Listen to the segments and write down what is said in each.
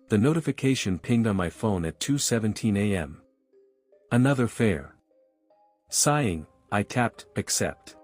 The notification pinged on my phone at 2:17 a.m. Another fare. Sighing, I tapped accept.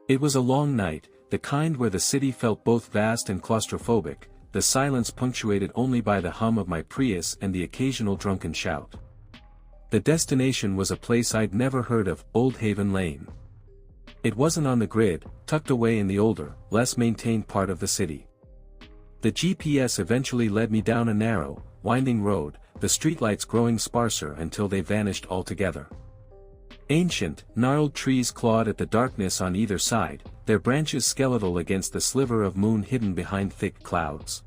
It was a long night, the kind where the city felt both vast and claustrophobic, the silence punctuated only by the hum of my Prius and the occasional drunken shout. The destination was a place I'd never heard of, Old Haven Lane. It wasn't on the grid, tucked away in the older, less maintained part of the city. The GPS eventually led me down a narrow, winding road, the streetlights growing sparser until they vanished altogether. Ancient, gnarled trees clawed at the darkness on either side, their branches skeletal against the sliver of moon hidden behind thick clouds.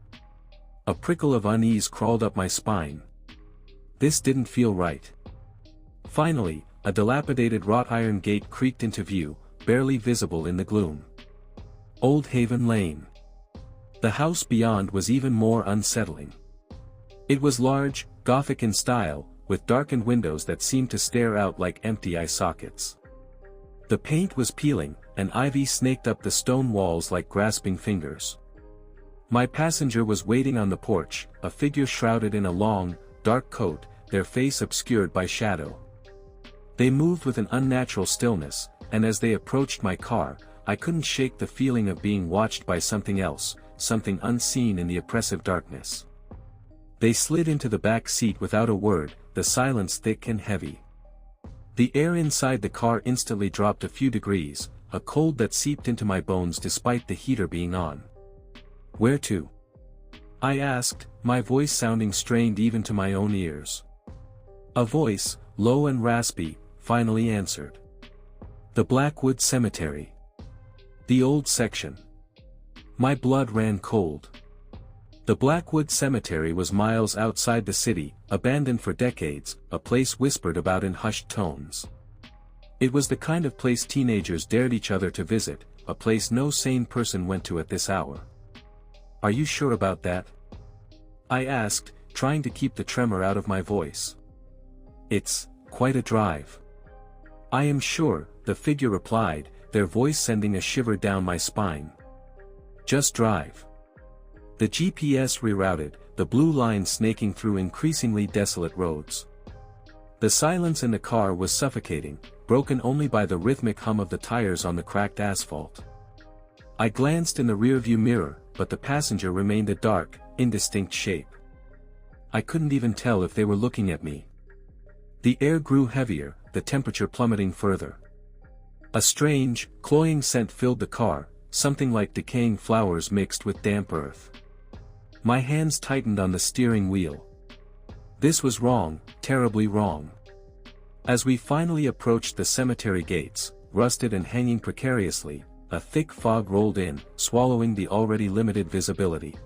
A prickle of unease crawled up my spine. This didn't feel right. Finally, a dilapidated wrought iron gate creaked into view, barely visible in the gloom. Old Haven Lane. The house beyond was even more unsettling. It was large, Gothic in style, with darkened windows that seemed to stare out like empty eye sockets. The paint was peeling, and ivy snaked up the stone walls like grasping fingers. My passenger was waiting on the porch, a figure shrouded in a long, dark coat, their face obscured by shadow. They moved with an unnatural stillness, and as they approached my car, I couldn't shake the feeling of being watched by something else, something unseen in the oppressive darkness. They slid into the back seat without a word, the silence thick and heavy. The air inside the car instantly dropped a few degrees, a cold that seeped into my bones despite the heater being on. "Where to?" I asked, my voice sounding strained even to my own ears. A voice, low and raspy, finally answered. "The Blackwood Cemetery. The old section." My blood ran cold. The Blackwood Cemetery was miles outside the city, abandoned for decades, a place whispered about in hushed tones. It was the kind of place teenagers dared each other to visit, a place no sane person went to at this hour. "Are you sure about that?" I asked, trying to keep the tremor out of my voice. "It's quite a drive." "I am sure," the figure replied, their voice sending a shiver down my spine. "Just drive." The GPS rerouted, the blue line snaking through increasingly desolate roads. The silence in the car was suffocating, broken only by the rhythmic hum of the tires on the cracked asphalt. I glanced in the rearview mirror, but the passenger remained a dark, indistinct shape. I couldn't even tell if they were looking at me. The air grew heavier, the temperature plummeting further. A strange, cloying scent filled the car, something like decaying flowers mixed with damp earth. My hands tightened on the steering wheel. This was wrong, terribly wrong. As we finally approached the cemetery gates, rusted and hanging precariously, a thick fog rolled in, swallowing the already limited visibility.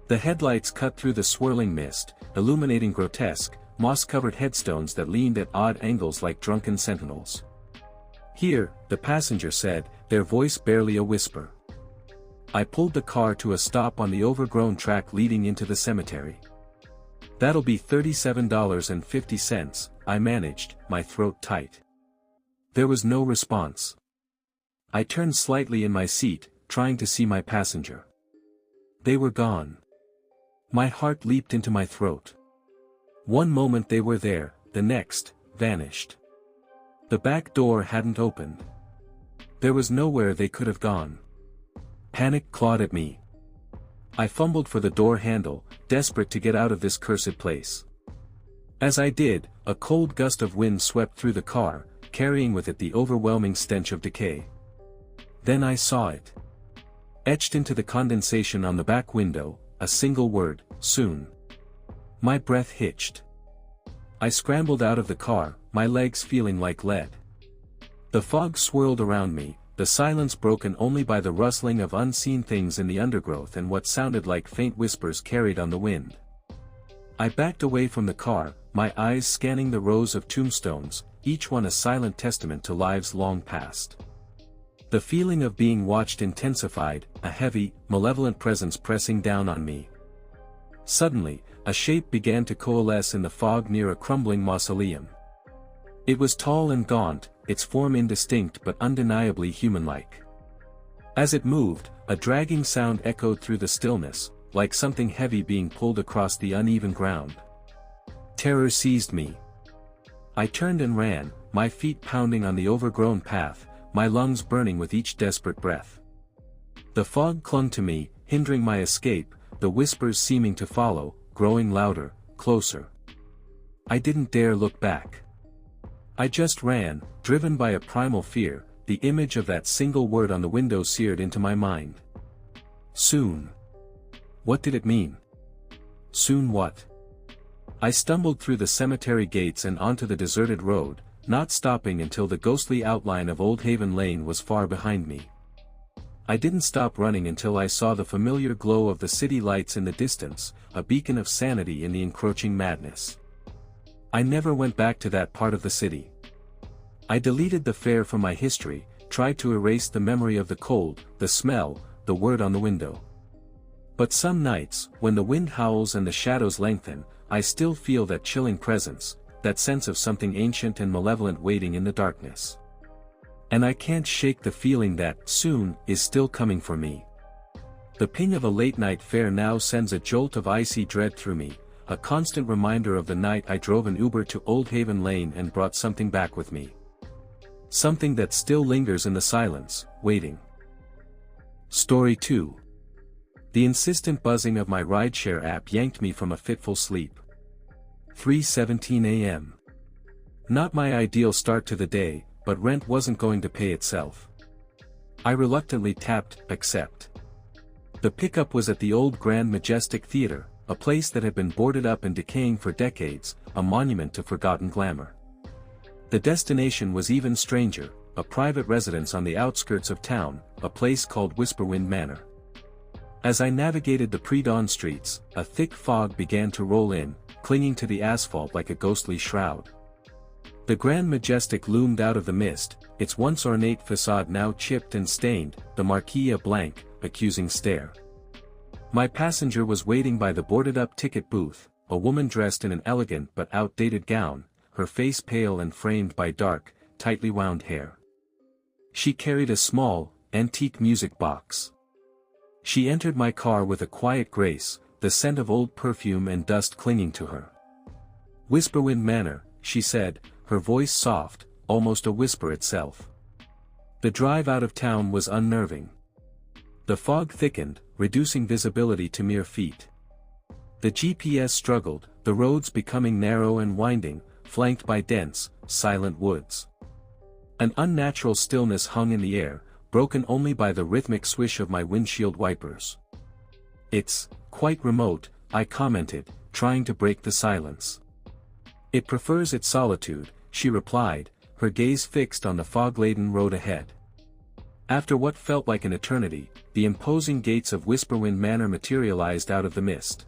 The headlights cut through the swirling mist, illuminating grotesque, moss-covered headstones that leaned at odd angles like drunken sentinels. "Here," the passenger said, their voice barely a whisper. I pulled the car to a stop on the overgrown track leading into the cemetery. "That'll be $37.50, I managed, my throat tight. There was no response. I turned slightly in my seat, trying to see my passenger. They were gone. My heart leaped into my throat. One moment they were there, the next, vanished. The back door hadn't opened. There was nowhere they could have gone. Panic clawed at me. I fumbled for the door handle, desperate to get out of this cursed place. As I did, a cold gust of wind swept through the car, carrying with it the overwhelming stench of decay. Then I saw it. Etched into the condensation on the back window, a single word, soon. My breath hitched. I scrambled out of the car, my legs feeling like lead. The fog swirled around me, the silence broken only by the rustling of unseen things in the undergrowth and what sounded like faint whispers carried on the wind. I backed away from the car, my eyes scanning the rows of tombstones, each one a silent testament to lives long past. The feeling of being watched intensified, a heavy, malevolent presence pressing down on me. Suddenly, a shape began to coalesce in the fog near a crumbling mausoleum. It was tall and gaunt, its form indistinct but undeniably human-like. As it moved, a dragging sound echoed through the stillness, like something heavy being pulled across the uneven ground. Terror seized me. I turned and ran, my feet pounding on the overgrown path, my lungs burning with each desperate breath. The fog clung to me, hindering my escape, the whispers seeming to follow, growing louder, closer. I didn't dare look back. I just ran, driven by a primal fear, the image of that single word on the window seared into my mind. Soon. What did it mean? Soon what? I stumbled through the cemetery gates and onto the deserted road, not stopping until the ghostly outline of Old Haven Lane was far behind me. I didn't stop running until I saw the familiar glow of the city lights in the distance, a beacon of sanity in the encroaching madness. I never went back to that part of the city. I deleted the fair from my history, tried to erase the memory of the cold, the smell, the word on the window. But some nights, when the wind howls and the shadows lengthen, I still feel that chilling presence, that sense of something ancient and malevolent waiting in the darkness. And I can't shake the feeling that soon is still coming for me. The ping of a late-night fair now sends a jolt of icy dread through me, a constant reminder of the night I drove an Uber to Old Haven Lane and brought something back with me. Something that still lingers in the silence, waiting. Story 2. The insistent buzzing of my rideshare app yanked me from a fitful sleep. 3:17 a.m. Not my ideal start to the day, but rent wasn't going to pay itself. I reluctantly tapped accept. The pickup was at the old Grand Majestic Theater, a place that had been boarded up and decaying for decades, a monument to forgotten glamour. The destination was even stranger, a private residence on the outskirts of town, a place called Whisperwind Manor. As I navigated the pre-dawn streets, a thick fog began to roll in, clinging to the asphalt like a ghostly shroud. The Grand Majestic loomed out of the mist, its once ornate facade now chipped and stained, the marquee a blank, accusing stare. My passenger was waiting by the boarded-up ticket booth, a woman dressed in an elegant but outdated gown, her face pale and framed by dark, tightly wound hair. She carried a small, antique music box. She entered my car with a quiet grace, the scent of old perfume and dust clinging to her. Whisperwind Manor, she said, her voice soft, almost a whisper itself. The drive out of town was unnerving. The fog thickened, reducing visibility to mere feet. The GPS struggled, the roads becoming narrow and winding, flanked by dense, silent woods. An unnatural stillness hung in the air, broken only by the rhythmic swish of my windshield wipers. "It's quite remote," I commented, trying to break the silence. "It prefers its solitude," she replied, her gaze fixed on the fog-laden road ahead. After what felt like an eternity, the imposing gates of Whisperwind Manor materialized out of the mist.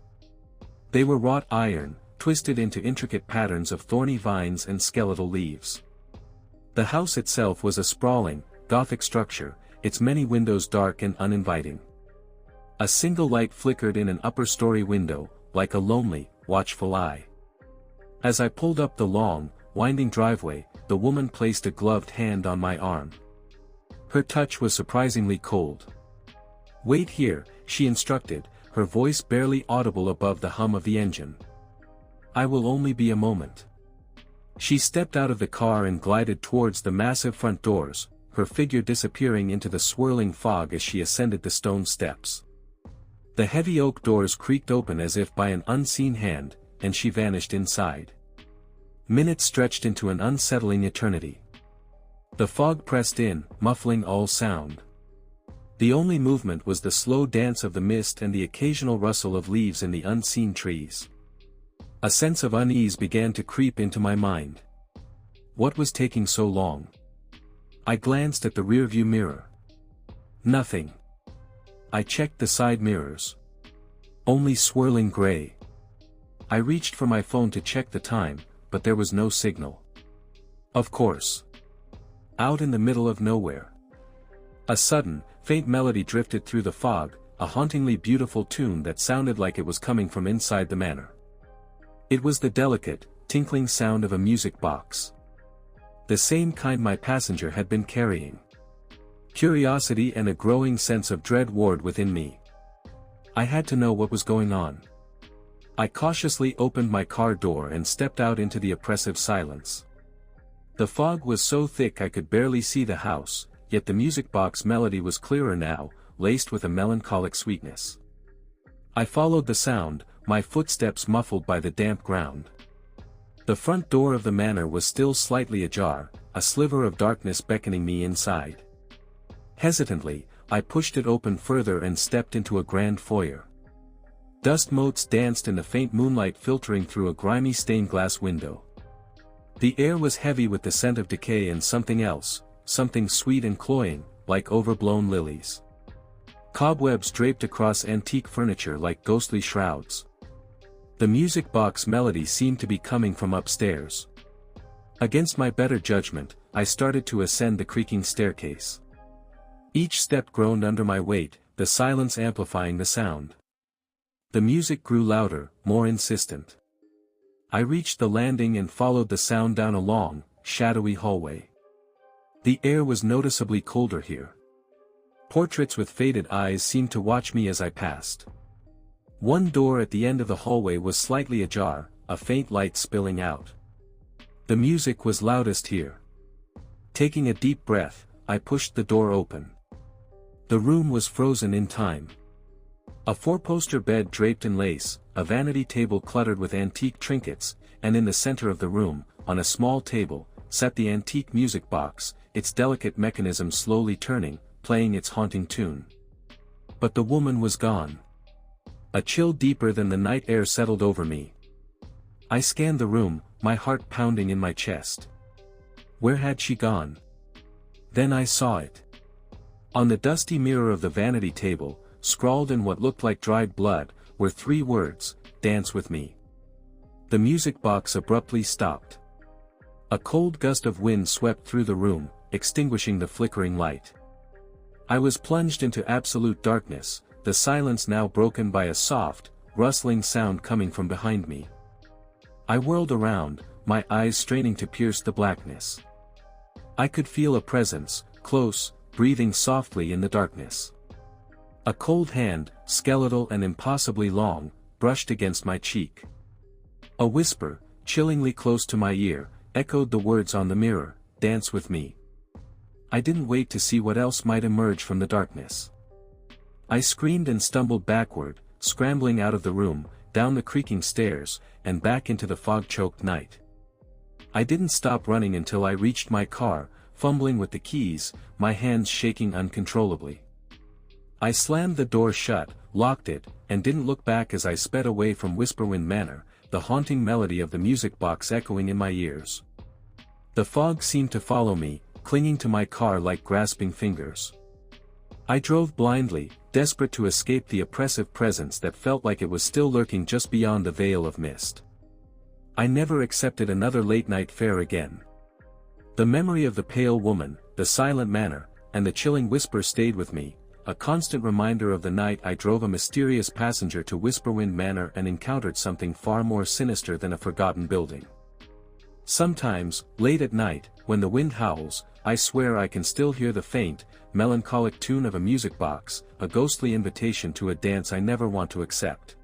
They were wrought iron, twisted into intricate patterns of thorny vines and skeletal leaves. The house itself was a sprawling, Gothic structure, its many windows dark and uninviting. A single light flickered in an upper-story window, like a lonely, watchful eye. As I pulled up the long, winding driveway, the woman placed a gloved hand on my arm. Her touch was surprisingly cold. "Wait here," she instructed, her voice barely audible above the hum of the engine. "I will only be a moment." She stepped out of the car and glided towards the massive front doors, her figure disappearing into the swirling fog as she ascended the stone steps. The heavy oak doors creaked open as if by an unseen hand, and she vanished inside. Minutes stretched into an unsettling eternity. The fog pressed in, muffling all sound. The only movement was the slow dance of the mist and the occasional rustle of leaves in the unseen trees. A sense of unease began to creep into my mind. What was taking so long? I glanced at the rearview mirror. Nothing. I checked the side mirrors. Only swirling gray. I reached for my phone to check the time, but there was no signal. Of course. Out in the middle of nowhere. A sudden, faint melody drifted through the fog, a hauntingly beautiful tune that sounded like it was coming from inside the manor. It was the delicate, tinkling sound of a music box. The same kind my passenger had been carrying. Curiosity and a growing sense of dread warred within me. I had to know what was going on. I cautiously opened my car door and stepped out into the oppressive silence. The fog was so thick I could barely see the house, yet the music box melody was clearer now, laced with a melancholic sweetness. I followed the sound, my footsteps muffled by the damp ground. The front door of the manor was still slightly ajar, a sliver of darkness beckoning me inside. Hesitantly, I pushed it open further and stepped into a grand foyer. Dust motes danced in the faint moonlight filtering through a grimy stained glass window. The air was heavy with the scent of decay and something else, something sweet and cloying, like overblown lilies. Cobwebs draped across antique furniture like ghostly shrouds. The music box melody seemed to be coming from upstairs. Against my better judgment, I started to ascend the creaking staircase. Each step groaned under my weight, the silence amplifying the sound. The music grew louder, more insistent. I reached the landing and followed the sound down a long, shadowy hallway. The air was noticeably colder here. Portraits with faded eyes seemed to watch me as I passed. One door at the end of the hallway was slightly ajar, a faint light spilling out. The music was loudest here. Taking a deep breath, I pushed the door open. The room was frozen in time. A four-poster bed draped in lace, a vanity table cluttered with antique trinkets, and in the center of the room, on a small table, sat the antique music box, its delicate mechanism slowly turning, playing its haunting tune. But the woman was gone. A chill deeper than the night air settled over me. I scanned the room, my heart pounding in my chest. Where had she gone? Then I saw it. On the dusty mirror of the vanity table, scrawled in what looked like dried blood, were 3 words, "Dance with me." The music box abruptly stopped. A cold gust of wind swept through the room, extinguishing the flickering light. I was plunged into absolute darkness, the silence now broken by a soft, rustling sound coming from behind me. I whirled around, my eyes straining to pierce the blackness. I could feel a presence, close, breathing softly in the darkness. A cold hand, skeletal and impossibly long, brushed against my cheek. A whisper, chillingly close to my ear, echoed the words on the mirror, "Dance with me." I didn't wait to see what else might emerge from the darkness. I screamed and stumbled backward, scrambling out of the room, down the creaking stairs, and back into the fog-choked night. I didn't stop running until I reached my car, fumbling with the keys, my hands shaking uncontrollably. I slammed the door shut, locked it, and didn't look back as I sped away from Whisperwind Manor, the haunting melody of the music box echoing in my ears. The fog seemed to follow me, clinging to my car like grasping fingers. I drove blindly, desperate to escape the oppressive presence that felt like it was still lurking just beyond the veil of mist. I never accepted another late-night fare again. The memory of the pale woman, the silent manor, and the chilling whisper stayed with me, a constant reminder of the night I drove a mysterious passenger to Whisperwind Manor and encountered something far more sinister than a forgotten building. Sometimes, late at night, when the wind howls, I swear I can still hear the faint, melancholic tune of a music box, a ghostly invitation to a dance I never want to accept.